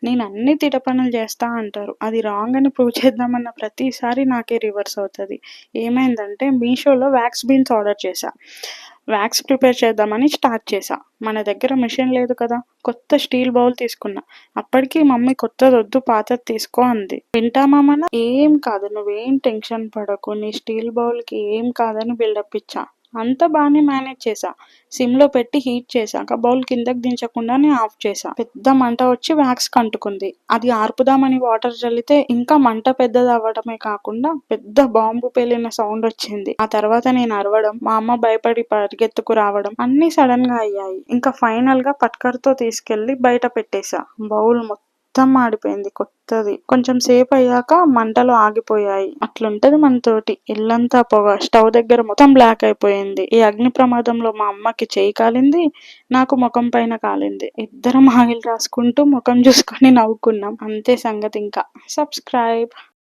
నేను అన్ని తిట పనులు చేస్తా అంటారు. అది రాంగ్ అని ప్రూవ్ చేద్దామన్న ప్రతిసారి నాకే రివర్స్ అవుతది. ఏమైందంటే మీషోలో వాక్స్ బీన్స్ ఆర్డర్ చేశా. వాక్స్ ప్రిపేర్ చేద్దామని స్టార్ట్ చేశా. మన దగ్గర మెషిన్ లేదు కదా! కొత్త స్టీల్ బౌల్ తీసుకున్నా. అప్పటికి మమ్మీ కొత్తదొద్దు పాతది తీసుకో అంది. వింటామా మనం? ఏం కాదు నువ్వేం టెన్షన్ పడకు. నీ స్టీల్ బౌల్‌కి ఏం కాదని బిల్డప్ ఇచ్చా. అంతా బానే మేనేజ్ చేశా. సిమ్‌లో పెట్టి హీట్ చేశాక బౌల్ కిందకి దించకుండానే ఆఫ్ చేశా. పెద్ద మంట వచ్చి వాక్స్‌కి అంటుకుంది. అది ఆర్పుదామని వాటర్ జల్లితే ఇంకా మంట పెద్దదవ్వడమే కాకుండా పెద్ద బాంబు పేలిన సౌండొచ్చింది. ఆ తర్వాత నేను అరవడం, మా అమ్మ భయపడి పరిగెత్తుకు రావడం అన్నీ సడన్‌గా అయ్యాయి. ఇంకా ఫైనల్‌గా పట్కర్‌తో తీసుకెళ్ళి బయట పెట్టేశా. బౌల్ మొత్తం మాడిపోయింది కొత్తది. కొంచెం సేపయ్యాక మంటలు ఆగిపోయాయి. అట్లుంటది మనతోటి. ఇల్లంతా పొగ. స్టవ్ దగ్గర మొత్తం బ్లాక్ అయిపోయింది. ఈ అగ్ని ప్రమాదంలో మా అమ్మకి చెయ్యి కాలింది. నాకు మొఖం పైన కాలింది. ఇద్దరం ఆయిల్ రాసుకుంటూ మొఖం చూసుకొని నవ్వుకున్నాం. అంతే సంగతింకా. సబ్స్క్రైబ్.